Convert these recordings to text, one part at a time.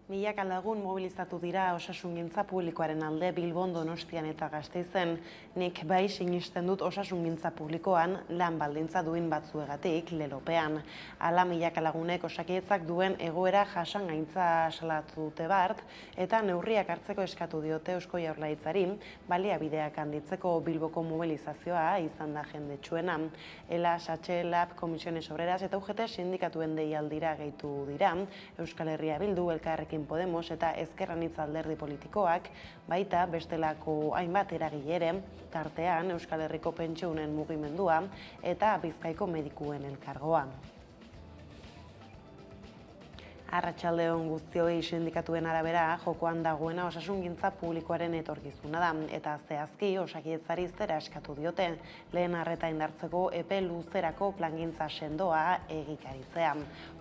Milaka lagun mobilizatu dira osasungintza publikoaren alde Bilbon, Donostian eta Gasteizen. Nik bai sinisten dut osasungintza publikoan lan baldintza duin batzuegatik lelopean. Hala milaka lagunek Osakidetzak duen egoera jasangaintza salatu dute bart eta neurriak hartzeko eskatu diote Eusko Jaurlaritzari baliabideak handitzeko Bilboko mobilizazioa izan da jendetsuena. ELA, SATXE, LAB, Comisiones Obreras eta UGT sindikatuen deialdira gehitu dira. Euskal Herria Bildu, Elkarrekin Podemos eta Ezker Anitza alderdi politikoak, baita bestelako hainbat eragile ere, tartean Euskal Herriko Pentsiodunen mugimendua eta Bizkaiko medikuen elkargoa. Arratsalde-on guztioi, sindikatuen arabera jokoan dagoena osasungintza publikoaren etorkizuna da eta zehazki Osakidetzari zera eskatu diote, lehen arreta indartzeko epe luzerako plangintza sendoa egikaritzea.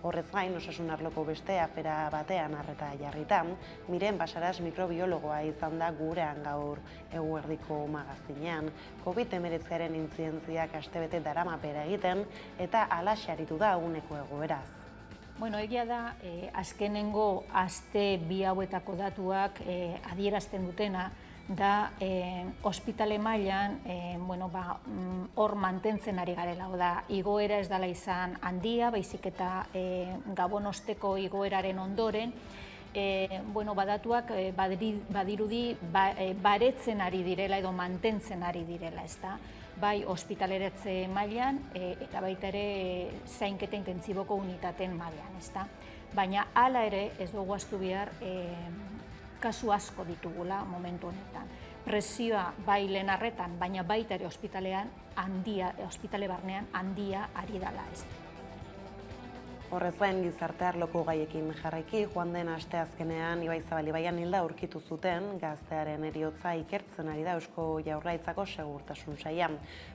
Horrez gain, osasun arloko beste afera batean arreta jarrita, Miren Basaras mikrobiologoa izan da gurean gaur eguerdiko magazinean. COVID-19aren intzidentziak astebete daramapera egiten eta halaxe aritu da eguneko egoeraz. Bueno, egia da, azkenengo aste bi hauetako datuak adierazten dutena da ospitale mailan hor mantentzen ari garela. Da, igoera ez dela izan handia, baizik eta Gabon osteko igoeraren ondoren, badatuak badirudi baretzen ari direla edo mantentzen ari direla, ezta? Bai ospitaleratze mailan eta baita ere zainketa intentsiboko unitateen mailan, ezta? Baina hala ere ez dugu ahaztu behar kasu asko ditugula momentu honetan. Presioa bai lehen arretan, baina baita ere ospitale barnean handia ari dela, ezta? Horrez gain, gizarte arloko gaiekin jarraiki, joan den asteazkenean Ibaizabal ibaian hilda aurkitu zuten, gaztearen heriotza ikertzen ari da Eusko Jaurlaritzako segurtasun saila.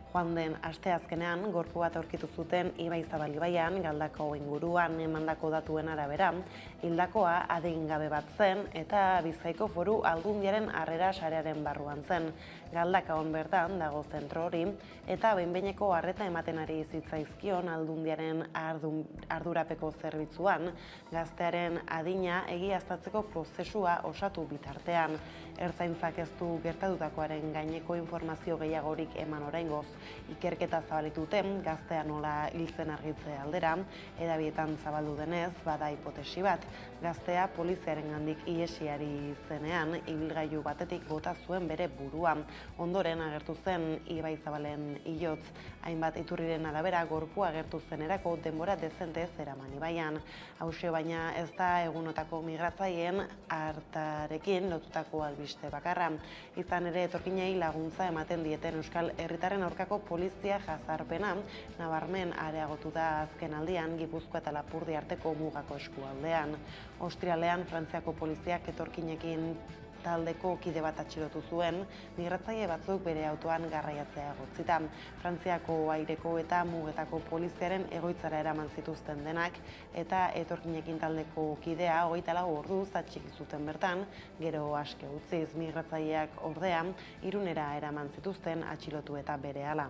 Joan den asteazkenean gorpu bat aurkitu zuten Ibaizabal ibaian, Galdakao inguruan emandako datuen arabera, hildakoa adingabe bat zen eta Bizkaiko Foru Aldundiaren harrera sarearen barruan zen. Galdakaon bertan dago zentro hori eta behin-behineko arreta ematen ari zitzaizkion Aldundiaren ardurapeko zerbitzuan, gaztearen adina egiaztatzeko prozesua osatu bitartean. Ertzaintzak ez du gertatutakoaren gaineko informazio gehiagorik eman oraingoz. Ikerketa zabalituten, gaztea nola hiltzen argitze aldera, hedabietan zabaldu denez, bada hipotesi bat, gaztea poliziarengandik ihesiari zenean, ibilgailu batetik bota zuen bere burua. Ondoren agertu zen Ibaizabalen hilotz, hainbat iturriren arabera gorpua agertu zenerako denbora dezente zeraman ibaian. Hauxe baina ez da egunotako migratzaileen hartarekin lotutako albiste bakarra. Izan ere etorkinei laguntza ematen dieten Euskal Herritarren aurkako polizia jazarpena nabarmen areagotu da azken aldian Gipuzkoa eta Lapurdi arteko mugako eskualdean. Ostiralean Frantziako poliziak etorkinekin taldeko kide bat atxilotu zuen, migratzaile batzuk bere autoan garraiatzea egotzita. Frantziako aireko eta mugetako poliziaren egoitzara eraman zituzten denak eta etorkinekin taldeko kidea 24 orduz atxiki zuten bertan, gero aske utziz. Migratzaileak ordea Irunera eraman zituzten atxilotu eta berehala.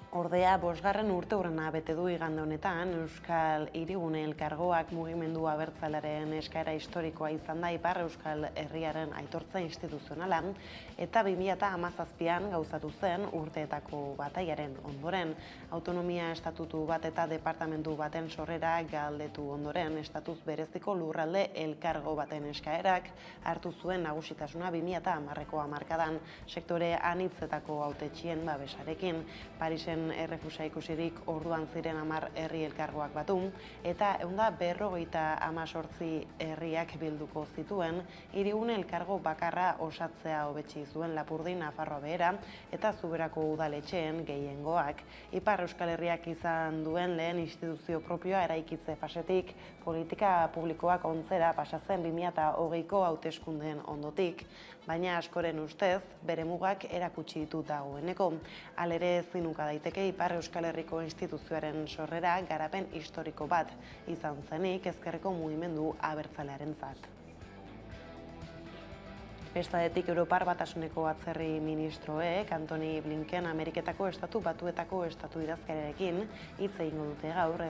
Ordea, 5. urteurrena bete du igande honetan, Euskal Hirigune Elkargoak mugimendu abertzalearen eskaera historikoa izan da Ipar Euskal Herriaren aitortza instituzionala eta 2017an gauzatu zen urteetako bataiaren ondoren. Autonomia estatutu bat eta departamentu baten sorrera galdetu ondoren, estatuz bereziko lurralde elkargo baten eskaerak hartu zuen nagusitasuna 2010ko hamarkadan sektore anitzetako hautetxien babesarekin. Parisen errefusa ikusirik orduan ziren 10 herri elkargoak batu eta 158 herriak bilduko zituen hirigune elkargo bakarra osatzea hobetsi zuen Lapurdi, Nafarroa Behera eta Zuberako udaletxeen gehiengoak. Ipar Euskal Herriak izan duen lehen instituzio propioa eraikitze fasetik politika publikoak ontzera pasatzen 2020ko hauteskundeen ondotik, baina askoren ustez bere mugak erakutsi ditu dagoeneko. Halere zinuka daiteke Ipar Euskal Herriko instituzioaren sorrera garapen historiko bat izan zenik ezkerreko mugimendu abertzalearentzat. Bestadetik, Europar Batasuneko atzerri ministroek Antony Blinken Ameriketako Estatu Batuetako estatu idazkariarekin hitz egingo dute gaur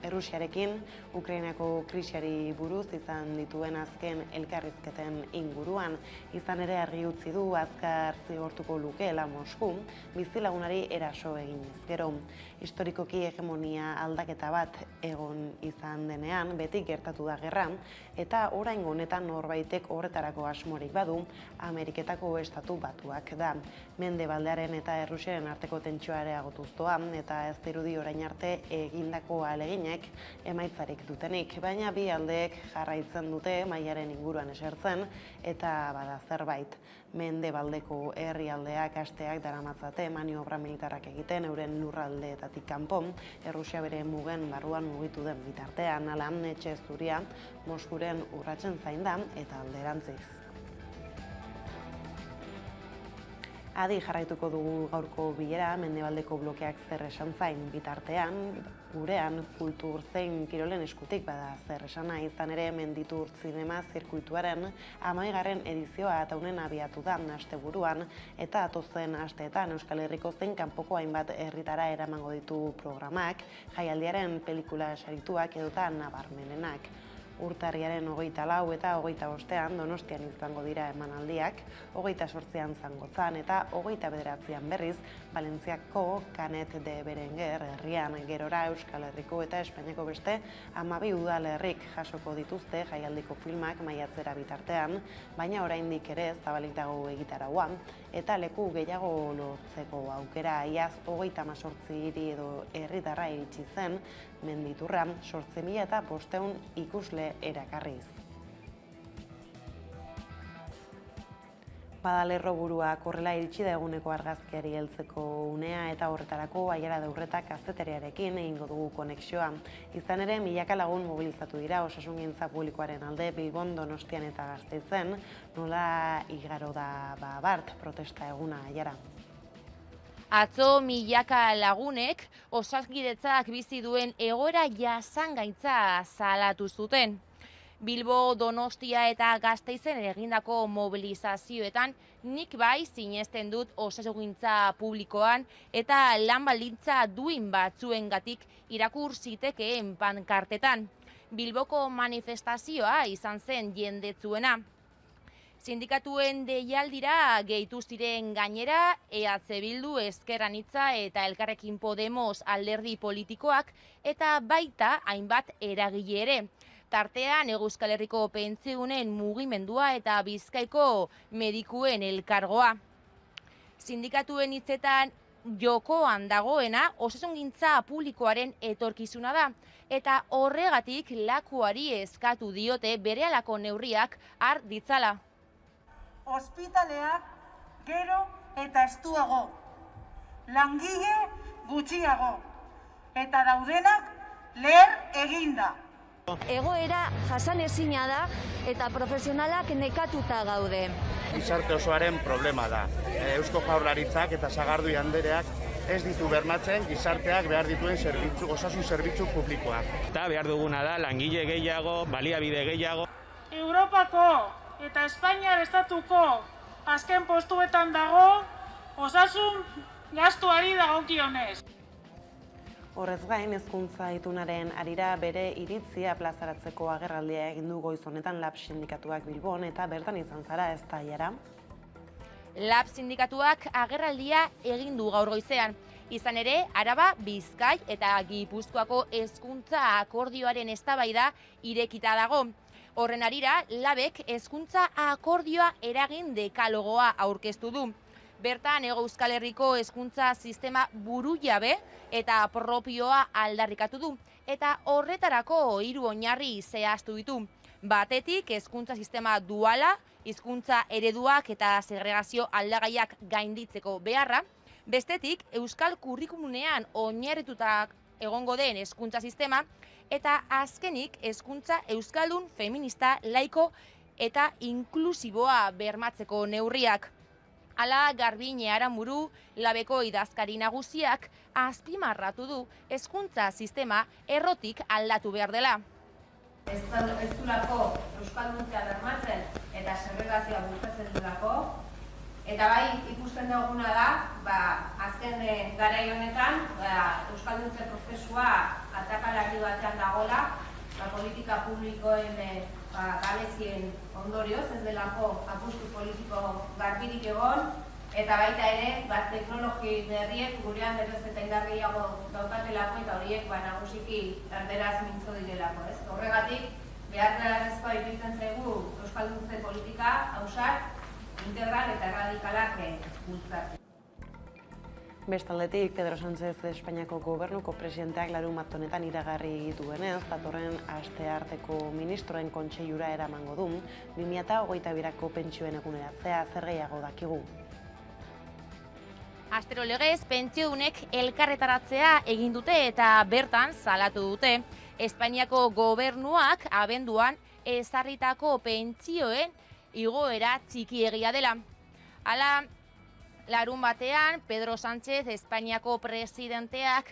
Errusiarekin Ukrainako krisiari buruz izan dituen azken elkarrizketen inguruan. Izan ere argi utzi du azkar zigortuko lukeela Mosku bizilagunari eraso eginez gero. Historikoki hegemonia aldaketa bat egon izan denean beti gertatu da gerra eta oraingo honetan norbaitek horretarako asmorik badu Ameriketako Estatu Batuak da. Mendebaldearen eta Errusiaren arteko tentsioa areagotuz doa eta ez dirudi orain arte egindako ahaleginek emaitzarik dutenik, baina bi aldeek jarraitzen dute mailaren inguruan esertzen eta bada zerbait. Mendebaldeko herrialdeak asteak daramatzate maniobra militarrak egiten euren lurraldeetatik kanpo, Errusia bere mugen barruan mugitu den bitartean, hala etxe zuria Moskuren urratzen zain da eta alderantziz. Adi jarraituko dugu gaurko bilera, mendebaldeko blokeak zer esan zain bitartean, gurean kultur zein kirolen eskutik bada zer esana izan ere Menditur zinema zirkuituaren 10. edizioa eta honen abiatu da asteburuan eta datozen asteetan Euskal Herriko zein kanpoko hainbat herritara eramango ditu programak, jaialdiaren pelikula sarituak edota nabarmenenak. Urtarriaren 24 eta 25 Donostian izango dira emanaldiak, 28an Zangotzan eta 29an berriz Valentziako Canet de Berenguer herrian. Gerora Euskal Herriko eta Espainiako beste 12 udalerrik jasoko dituzte jaialdiko filmak maiatzera bitartean, baina oraindik ere zabalik dago egitaraua eta leku gehiago lortzeko aukera. Iaz 38 hiri edo herritarra iritsi zen Menditurra 8.500 ikusle erakarriz. Badalerro buruak horrela iritsi da eguneko argazkiari heltzeko unea eta horretarako Aiara Daurreta kazetariarekin egingo dugu konexioa. Izan ere, milaka lagun mobilizatu dira osasungintza publikoaren alde Bilbon, Donostian eta Gasteizen, nola igaro da bart protesta eguna, Aiara. Atzo milaka lagunek osakidetzak bizi duen egoera jasangaitza salatu zuten. Bilbo, Donostia eta Gasteizen egindako mobilizazioetan nik bai sinesten dut osasungintza publikoan eta lan baldintza duin batzuengatik irakur zitekeen pankartetan. Bilboko manifestazioa izan zen jendetzuena. Sindikatuen deialdira gehitu ziren gainera EH Bildu, Ezker Anitza eta Elkarrekin Podemos alderdi politikoak eta baita hainbat eragile ere. Tartean Euskal Herriko pentsiunen mugimendua eta Bizkaiko medikuen elkargoa. Sindikatuen hitzetan jokoan dagoena osasungintza publikoaren etorkizuna da eta horregatik lakuari eskatu diote berehalako neurriak har ditzala. Ospitaleak gero eta estuago, langile gutxiago eta daudenak leher eginda. Egoera jasanezina da eta profesionalak nekatuta gaude. Gizarte osoaren problema da. Eusko Jaurlaritzak eta Sagardui Andereak ez ditu bermatzen gizarteak behar dituen osasun zerbitzu publikoak. Eta behar duguna da langile gehiago, baliabide gehiago. Europako eta Espainiar estatuko azken postuetan dago osasun gastuari dagokionez. Horrez gain, hezkuntza itunaren harira bere iritzia plazaratzeko agerraldia egin du goiz honetan LAB sindikatuak Bilbon eta bertan izan zara, ez da, Aiara? LAB sindikatuak agerraldia egin du gaur goizean. Izan ere, Araba, Bizkai eta Gipuzkoako hezkuntza akordioaren eztabaida irekita dago. Horren harira, LABek hezkuntza akordioa eragin dekalogoa aurkeztu du. Bertan, Euskal Herriko hezkuntza sistema burujabe eta propioa aldarrikatu du. Eta horretarako 3 oinarri zehaztu ditu. Batetik, hezkuntza sistema duala, hizkuntza ereduak eta segregazio aldagaiak gainditzeko beharra. Bestetik, Euskal Kurrikulumean oinarrituta egongo den hezkuntza sistema. Eta azkenik, hezkuntza euskaldun, feminista, laiko eta inklusiboa bermatzeko neurriak. Hala, Garbine Aranburu, LABeko idazkari nagusiak azpimarratu du hezkuntza sistema errotik aldatu behar dela. Ez duelako euskalduntzea bermatzen eta segregazioa bultzatzen duelako. Eta bai, ikusten duguna da, azken garai honetan, euskalduntze prozesua atakalarri batean dagoela, politika publikoen gabezien ondorioz, ez delako apustu politiko garbirik egon, eta baita ere, teknologi berriek gurean beroz eta indar gehiago daukatelako eta horiek nagusiki erderaz mintzo direlako. Horregatik, beharrezkoa iruditzen zaigu euskalduntze politika ausart, integral eta erradikalak bultzatzen. Bestaldetik, Pedro Sánchez Espainiako gobernuko presidenteak larunbat honetan iragarri duenez, datorren astearteko ministroen kontseilura eramango du, 2022ko pentsioen eguneratzea zer gehiago dakigu. Astero legez, pentsiodunek elkarretaratzea egin dute eta bertan salatu dute. Espainiako gobernuak abenduan ezarritako pentsioen igoera txikiegia dela. Hala, larun batean, Pedro Sánchez Espainiako presidenteak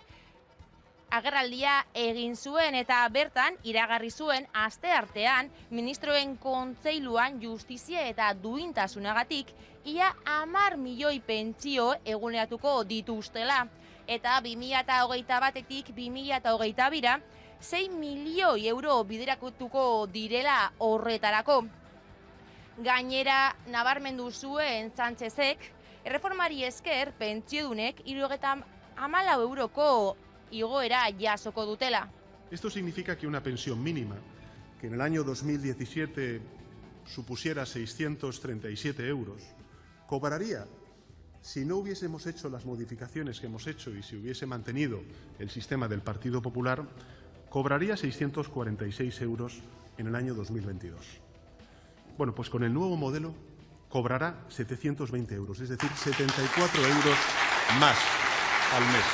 agerraldia egin zuen eta bertan iragarri zuen asteartean ministroen kontseiluan justizia eta duintasunagatik ia 10 milioi pentsio eguneratuko dituztela eta 2021-etik 2022-ra 6 milioi euro bideratuko direla horretarako. Gainera, nabarmendu zuen Sánchezek, erreformari esker pentsiodunek 74 euroko igoera jasoko dutela. Esto significa que una pensión mínima, que en el año 2017 supusiera 637 euros, cobraría, si no hubiésemos hecho las modificaciones que hemos hecho y si hubiese mantenido el sistema del Partido Popular, cobraría 646 euros en el año 2022. Bueno, pues con el nuevo modelo cobrará 720 euros, es decir, 74 euros más al mes.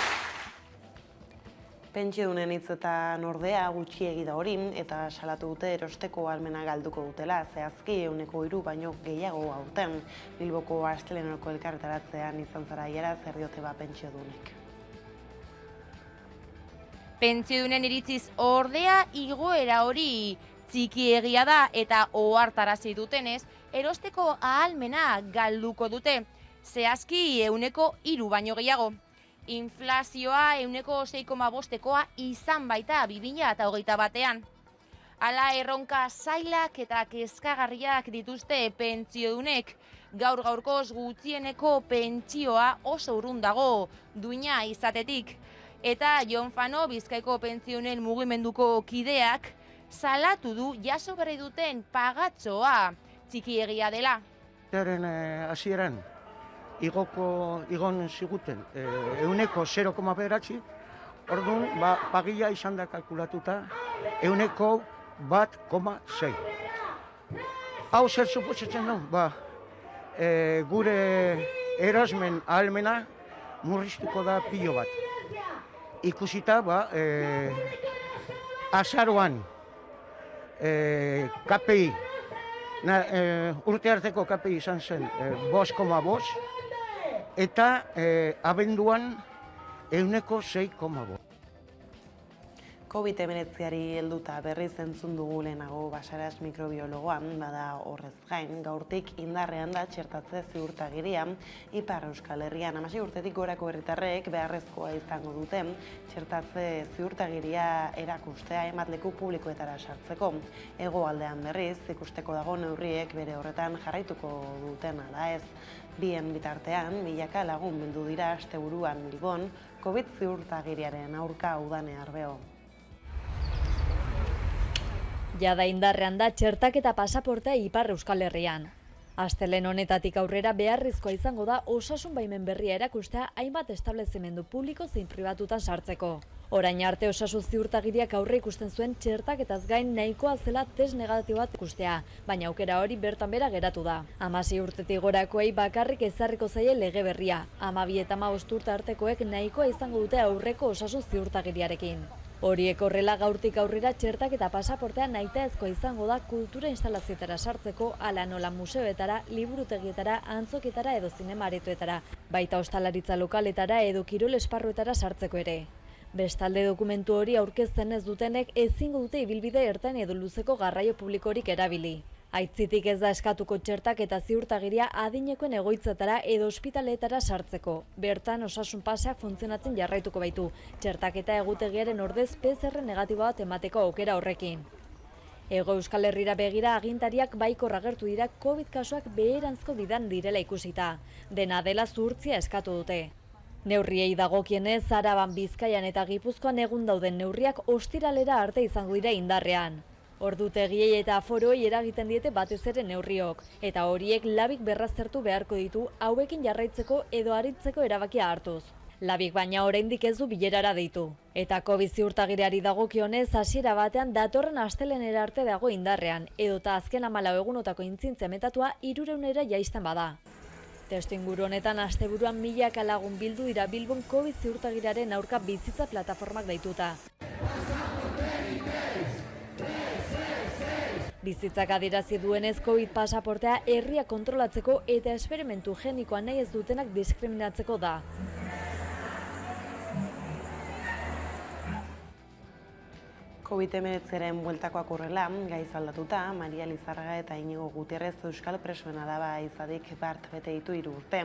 Pentsiodunen hitzetan ordea gutxiegi da hori eta salatu dute erosteko ahalmena galduko dutela, zehazki 3% baino gehiago aurten. Bilboko asteleheneko elkarretaratzean izan zara iara zer diote pentsiodunek. Pentsiodunen iritziz ordea igoera hori txikiegia da eta ohartarazi dutenez, erosteko ahalmena galduko dute, zehazki 3% baino gehiago. Inflazioa 6,5%koa izan baita 2021-ean. Hala erronka zailak eta kezkagarriak dituzte pentsiodunek, gaur-gaurkoz gutxieneko pentsioa oso urrun dago duina izatetik. Eta Jon Fano, Bizkaiko pentsiodunen mugimenduko kideak, salatu du jaso berri duten pagatxoa txikiegia dela. Hasieran igon ziguten 0,9%, orduan pagila izan da kalkulatuta 1,6%. Hau zer suposatzen du? Gure erosmen ahalmena murriztuko da pilo bat. Ikusita azaroan KPI, urte arteko KPI izan zen 5,5 eta abenduan 6,5. COVID-19-ari helduta berriz entzun dugu lehenago Basaras mikrobiologoan, bada horrez gain, gaurtik indarrean da txertatze ziurtagiria Ipar Euskal Herrian. 16 urtetik gorako herritarrek beharrezkoa izango dute txertatze ziurtagiria erakustea hainbat leku publikoetara sartzeko. Hegoaldean berriz ikusteko dago neurriek bere horretan jarraituko duten ala ez. Bien bitartean, milaka lagun bildu dira asteburuan Bilbon COVID ziurtagiriaren aurka udane arbeo. Jada indarrean da txertaketa pasaportea Ipar Euskal Herrian. Astelehen honetatik aurrera beharrezkoa izango da osasun baimen berria erakustea hainbat establezimendu publiko zein pribatutan sartzeko. Orain arte osasun ziurtagiriak aurre ikusten zuen txertaketaz gain nahikoa zela test negatibo bat ikustea, baina aukera hori bertan bera geratu da. 16 urtetik gorakoei bakarrik ezarriko zaie lege berria. 12 eta 15 urte artekoek nahikoa izango dute aurreko osasun ziurtagiriarekin. Horiek horrela gaurtik aurrera txertaketa pasaportea nahitaezkoa izango da kultura instalazioetara sartzeko, ala nola museoetara, liburutegietara, antzoketara edo zinema-aretoetara, baita ostalaritza lokaletara edo kirol esparruetara sartzeko ere. Bestalde dokumentu hori aurkezten ez dutenek ezingo dute ibilbide ertain edo luzeko garraio publikorik erabili. Aitzitik ez da eskatuko txertak eta ziurtagiria adinekoen egoitzetara edo ospitaletara sartzeko. Bertan osasun paseak funtzionatzen jarraituko baitu. Txertaketa egutegiaren ordez PCR negatibo bat emateko aukera horrekin. Hego Euskal Herrira begira agintariak baikor agertu dira COVID kasuak beheranzko bidan direla ikusita. Dena dela zuhurtzia eskatu dute. Neurriei dagokienez, Araban, Bizkaian eta Gipuzkoan egun dauden neurriak ostiralera arte izango dira indarrean. Ordutegiei eta aforoei eragiten diete batez ere neurriok, eta horiek labik berraztertu beharko ditu hauekin jarraitzeko edo aritzeko erabakia hartuz. Labik baina oraindik ez du bilerara deitu. Eta COVID ziurtagireari dagokionez, hasiera batean datorren astelehenera arte dago indarrean, edota azken 14 egunotako intzintze metatua 300era jaisten bada. Testuinguru honetan asteburuan milaka lagun bildu dira Bilbon COVID ziurtagiraren aurka bizitza plataformak deituta. Bizitzak adierazi duenez COVID pasaportea herria kontrolatzeko eta esperimentu genikoa nahi ez dutenak diskriminatzeko da. COVID-19 bueltakoak horrela, gaiz aldatuta, Maria Lizarraga eta Inigo Gutierrez euskal presoen adaba izadik bart bete ditu 3 urte,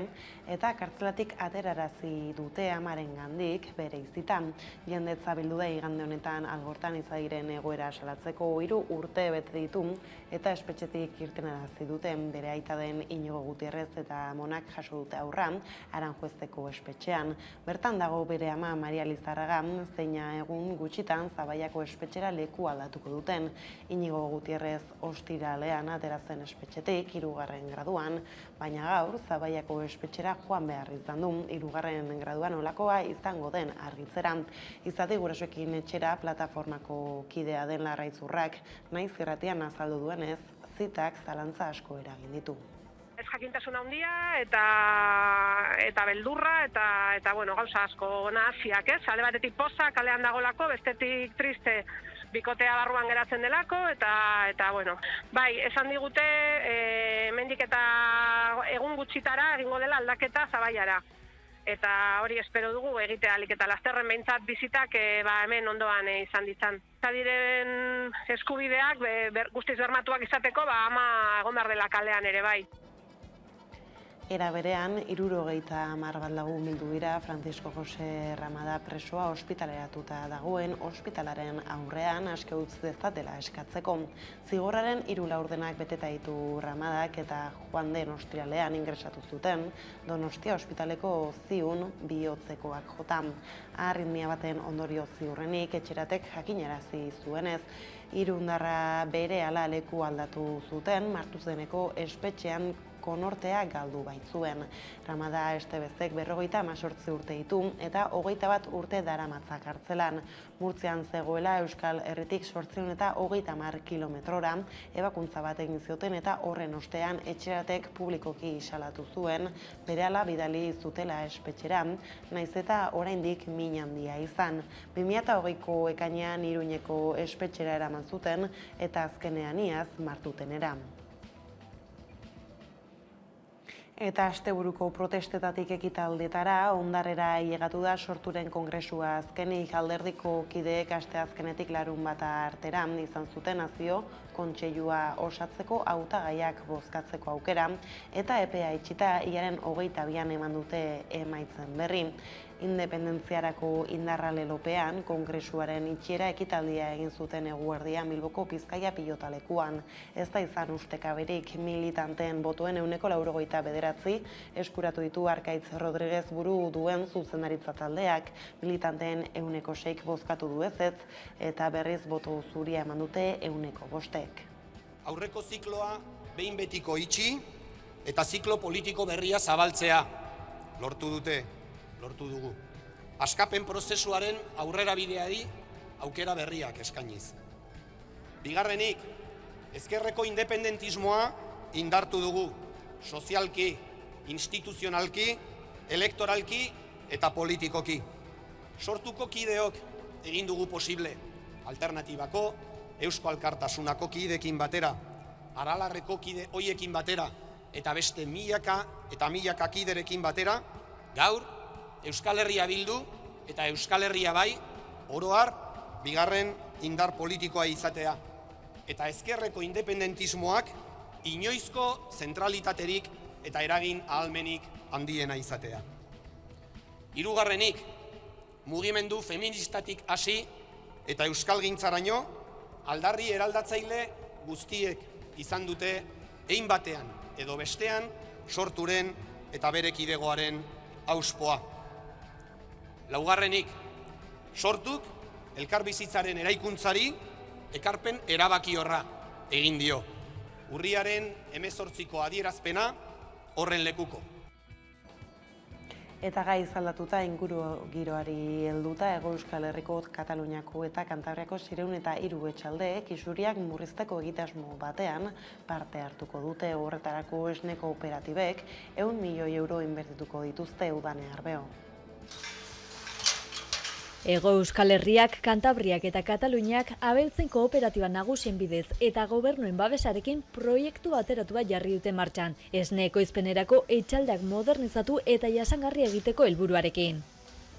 eta kartzelatik aterarazi dute amaren gandik bere izitan. Jendetza bildu da igande honetan Algortan izadiren egoera salatzeko 3 urte bete ditu, eta espetxetik irtenarazi duten bere aita den Inigo Gutierrez eta amonak jaso dute aurra, Aranjuezteko espetxean. Bertan dago bere ama Maria Lizarraga, zeina egun gutxitan Zabaiako espetxean leku aldatuko duten. Inigo Gutierrez ostiralean ateratzen espetxetik 3. graduan, baina gaur Zabaiako espetxera joan behar izan du 3. graduan olakoa izango den argitzera. Izate gurasoekin etxera plataformako kidea den Larraitzurrak, naiz irratian azaldu duenez, zitak zalantza asko eragin ditu. Ez jakintasun handia eta beldurra eta bueno, gauza asko nahasiak, ez? Alde batetik poza kalean dagolako, bestetik triste bikotea barruan geratzen delako eta bueno, bai, esan digute hemendik eta egun gutxitara egingo dela aldaketa Zabaiara. Eta hori espero dugu egitea ahalik eta lasterren behintzat bizitak hemen ondoan izan ditzan. Diren eskubideak guztiz bermatuak izateko ama egon behar dela kalean ere bai. Era berean, 70 bat lagun bildu dira Francisco José Ramada presoa ospitaleratuta dagoen ospitalaren aurrean aske utz dezatela eskatzeko. Zigorraren 3 laurdenak beteta ditu Ramadak eta joan den ostiralean ingresatu zuten Donostia ospitaleko ziun bihotzekoak jota. Arritmia baten ondorio ziurrenik etxeratek jakinarazi zuenez, irundarra berehala leku aldatu zuten Martuzeneko espetxean konortea galdu baitzuen. Ramada Estebezek 58 urte ditu eta 21 urte daramatza kartzelan. Murtzian zegoela Euskal Herritik 830 kilometrora ebakuntza bat egin zioten eta horren ostean etxeratek publikoki salatu zuen, berehala bidali zutela espetxera, naiz eta oraindik min handia izan. 2020ko ekainean Iruñeko espetxera eraman zuten eta azkenean iaz Martutenera. Eta asteburuko protestetatik ekitaldietara Ondarrera ailegatu da Sorturen kongresua. Azkenik alderdiko kideek asteazkenetik larunbata artera izan zuten nazio kontseilua osatzeko hautagaiak bozkatzeko aukera eta epea itxita hilaren 22an eman dute emaitzen berri. Independentziarako indarra lelopean, kongresuaren itxiera ekitaldia egin zuten eguerdian Bilboko Bizkaia pilotalekuan. Ez da izan ustekaberik militanteen botoen 99 eskuratu ditu Arkaitz Rodriguez buru duen zuzendaritza taldeak, militanteen 106 bozkatu du ezetz eta berriz boto zuria eman dute 105. Aurreko zikloa behin betiko itxi eta ziklo politiko berria zabaltzea lortu dugu. Askapen prozesuaren aurrera bideari aukera berriak eskainiz. Bigarrenik, ezkerreko independentismoa indartu dugu, sozialki, instituzionalki, elektoralki eta politikoki. Sortuko kideok egin dugu posible, alternatibako, Eusko Alkartasunako kideekin batera, Aralarreko kide hoiekin batera, eta beste milaka eta milaka kiderekin batera, gaur, Euskal Herria Bildu eta Euskal Herria Bai, oro har, bigarren indar politikoa izatea. Eta ezkerreko independentismoak inoizko zentralitaterik eta eragin ahalmenik handiena izatea. Hirugarrenik, mugimendu feministatik hasi eta euskalgintzaraino aldarri eraldatzaile guztiek izan dute hein batean edo bestean sorturen eta bere kidegoaren auspoa. Laugarrenik, sortuk elkarbizitzaren eraikuntzari ekarpen erabakiorra egin dio. Urriaren 18ko adierazpena horren lekuko. Eta gai zaldatuta inguru giroari helduta Hego Euskal Herriko, Kataluniako eta Kantabriako 603 etxaldeek isuriak murrizteko egitasmo batean parte hartuko dute. Horretarako esne kooperatibek 100 milioi euro inbertituko dituzte udane arbeo. Hego Euskal Herriak, Kantabriak eta Kataluniak abeltzen kooperatiba nagusien bidez eta gobernuen babesarekin proiektu bateratu bat jarri dute martxan, esne ekoizpenerako etxaldeak modernizatu eta jasangarri egiteko helburuarekin.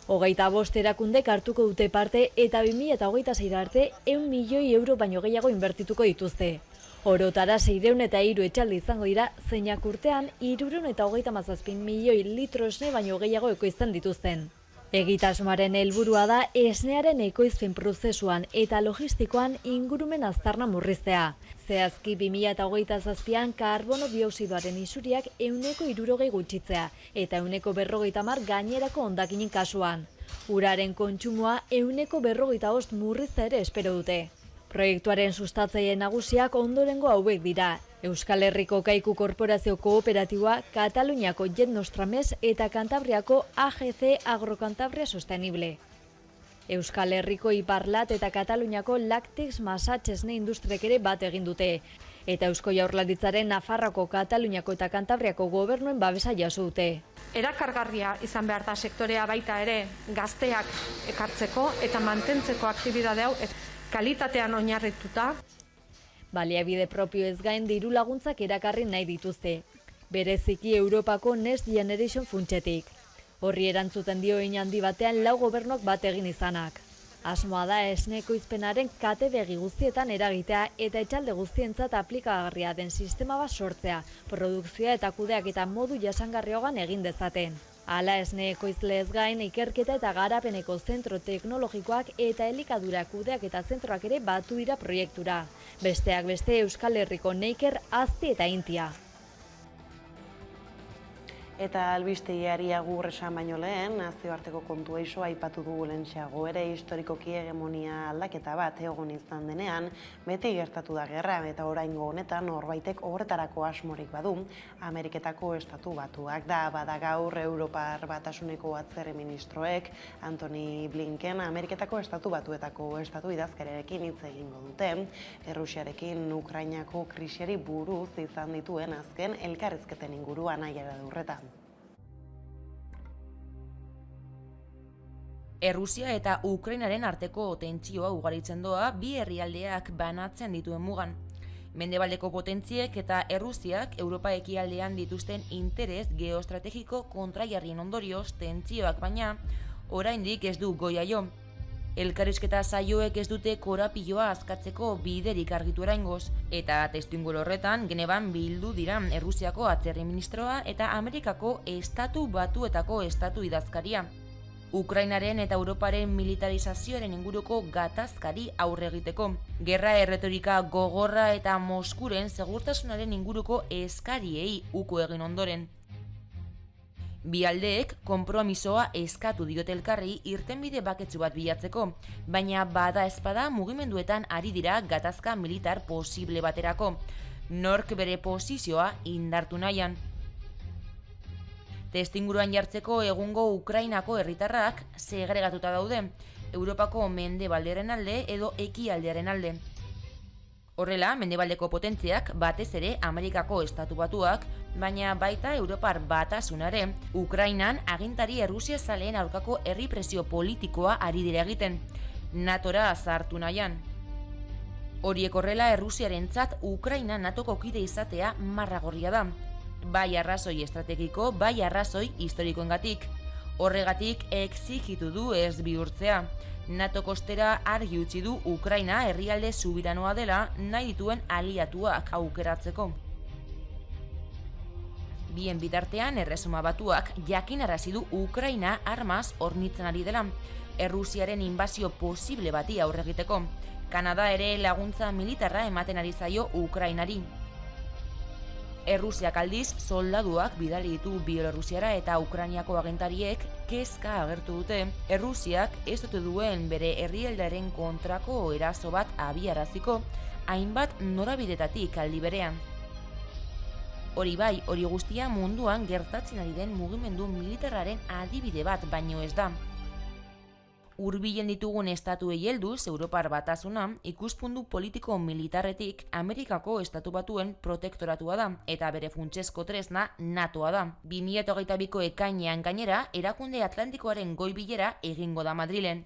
25 erakundek hartuko dute parte eta 2026 arte 100 milioi euro baino gehiago inbertituko dituzte. Orotara 603 etxalde izango dira, zeinak urtean 337 milioi litro esne baino gehiago ekoizten dituzten. Egitasmoaren helburua da esnearen ekoizpen prozesuan eta logistikoan ingurumen aztarna murriztea. Zehazki 2027an karbono dioxidoaren isuriak 160 gutxitzea eta 150 gainerako hondakinen kasuan. Uraren kontsumoa 155 murriztea ere espero dute. Proiektuaren sustatzaile nagusiak ondorengo hauek dira: Euskal Herriko Kaiku Korporazio Kooperatiboa, Kataluniako Jet Nostrames eta Kantabriako AGC Agrokantabria Sostenible. Euskal Herriko Iparlat eta Kataluniako Lactex Masatx esne industriek ere bat egin dute. Eta Eusko Jaurlaritzaren Nafarroako, Kataluniako eta Kantabriako gobernuen babesa jaso dute. Erakargarria izan behar da sektorea baita ere gazteak ekartzeko eta mantentzeko aktibidade hau kalitatean oinarrituta. Baliabide propio ez gain diru laguntzak erakarri nahi dituzte. Bereziki Europako Next Generation funtsetik. Horri erantzuten dio hein handi batean 4 gobernuak bat egin izanak. Asmoa da esne ekoizpenaren kate begi guztietan eragitea eta etxalde guztientzat aplikagarria den sistema bat sortzea, produkzioa eta kudeaketa modu jasangarrioan egin dezaten. Hala esne ekoizle ez gain ikerketa eta garapeneko zentro teknologikoak eta elikadura kudeaketa zentroak ere batu dira proiektura. Besteak beste Euskal Herriko Neiker, Azti eta Intia. Eta albistegiari agur esan baino lehen, nazioarteko kontu eixo aipatu dugu lehentxeago ere historikoki hegemonia aldaketa bat egon izan denean, beti gertatu da gerra eta oraingo honetan norbaitek horretarako asmorik badu, Ameriketako Estatu Batuak da. Bada gaur Europar Batasuneko atzerri ministroek Antony Blinken Ameriketako Estatu Batuetako estatu idazkariarekin hitz egingo dute, Errusiarekin Ukrainako krisiari buruz izan dituen azken elkarrizketen inguruan aiara durretan. Errusia eta Ukrainaren arteko tentsioa ugaritzen doa bi herrialdeak banatzen dituen mugan. Mendebaldeko potentziek eta Errusiak Europa ekialdean dituzten interes geoestrategiko kontrajarrien ondorioz tentsioak baina oraindik ez du goia jo. Elkarrizketa saioek ez dute korapiloa askatzeko biderik argitu oraingoz, eta testuinguru horretan Genevan bildu dira Errusiako atzerri ministroa eta Amerikako Estatu Batuetako estatu idazkaria. Ukrainaren eta Europaren militarizazioaren inguruko gatazkari aurre egiteko, gerra erretorika gogorra eta Moskuren segurtasunaren inguruko eskariei uko egin ondoren. Bi aldeek konpromisoa eskatu diote elkarri irtenbide baketsu bat bilatzeko, baina bada ezpada mugimenduetan ari dira gatazka militar posible baterako, nork bere posizioa indartu nahian. Testuinguruan jartzeko egungo Ukrainako herritarrak segregatuta daude, Europako mendebalderen alde edo ekialdearen alde. Horrela, mendebaldeko potentziak batez ere Amerikako Estatu Batuak, baina baita Europar Batasunare, Ukrainan agintari errusiazaleen aurkako herri presio politikoa ari dira egiten, NATOra sartu nahian. Horiek horrela Errusiarentzat Ukraina NATOko kide izatea marragorria da. Bai arrazoi estrategiko, bai arrazoi historikoengatik. Horregatik exigitu du ez bihurtzea. NATO kostera argi utzi du Ukraina herrialde subiranoa dela nahi dituen aliatuak aukeratzeko. Bien bitartean, Erresuma Batuak jakinarazi du Ukraina armaz hornitzen ari dela, Errusiaren inbazio posible bati aurre egiteko. Kanada ere laguntza militarra ematen ari zaio Ukrainari. Errusiak aldiz soldaduak bidali ditu Bielorrusiara eta Ukrainiako agintariek kezka agertu dute Errusiak ez dute duen bere herrialdearen kontrako eraso bat abiaraziko hainbat norabidetatik aldi berean. Hori bai, hori guztia munduan gertatzen ari den mugimendu militarraren adibide bat baino ez da. Hurbilen ditugun estatuei helduz Europar Batasuna ikuspuntu politiko militarretik Amerikako Estatu Batuen protektoratua da eta bere funtsezko tresna NATOa da. 2022ko ekainean gainera erakunde Atlantikoaren goi bilera egingo da Madrilen.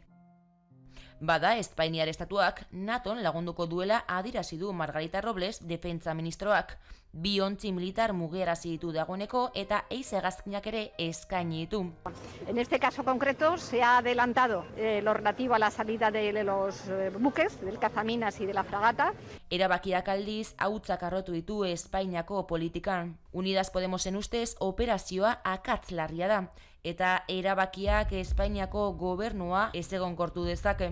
Bada, Espainiar Estatuak NATOn lagunduko duela adierazi du Margarita Robles defentsa ministroak. 2 ontzi militar mugiarazi ditu dagoeneko eta hegazkinak ere eskaini ditu. En este caso concreto se ha adelantado lo relativo a la salida de los buques, del cazaminas y de la fragata. Erabakiak aldiz hautsak harrotu ditu Espainiako politikan. Unidas Podemosen ustez operazioa akats larria da eta erabakiak Espainiako gobernua ezegonkortu dezake.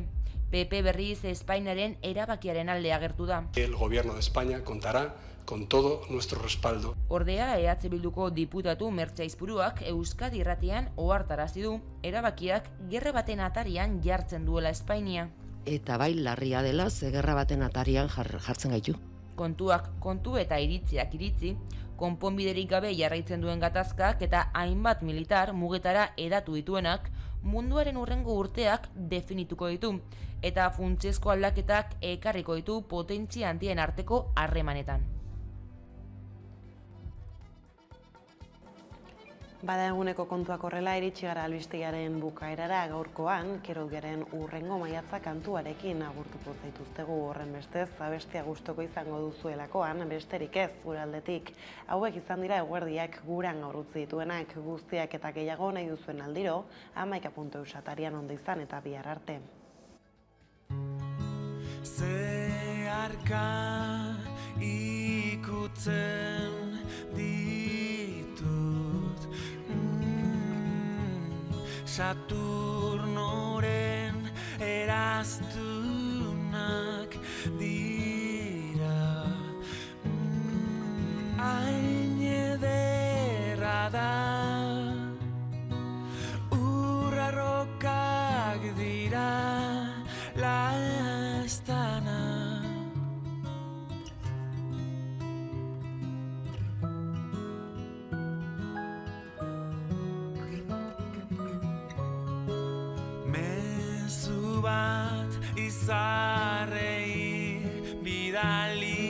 PP berriz Espainiaren erabakiaren alde agertu da. El gobierno de España contará con todo nuestro respaldo. Ordea, EH Bilduko diputatu Mertxe Aizpuruak Euskadi Irratian ohartarazi du erabakiak gerra baten atarian jartzen duela Espainia. Eta bai larria dela, ze gerra baten atarian jartzen gaitu. Kontuak kontu eta iritziak iritzi, konponbiderik gabe jarraitzen duen gatazkak eta hainbat militar mugetara edatu dituenak munduaren hurrengo urteak definituko ditu eta funtsezko aldaketak ekarriko ditu potentzia handien arteko harremanetan. Bada eguneko kontuak horrela iritsi gara albistegiaren bukaerara gaurkoan, Kerolgeren hurrengo maiatza kantuarekin agurtuko zaituztegu horren bestez, abestia gustoko izango duzuelakoan, besterik ez gure aldetik. Hauek izan dira eguerdiak guran gaur utzi dituenak, guztiak eta gehiago nahi duzuen aldiro, 11.eus atarian ondo izan eta bihar arte. Zeharka ikutzen Saturnoren eraztunak dira hain ederra da urrarrokak dira laztana bat izarrei bidali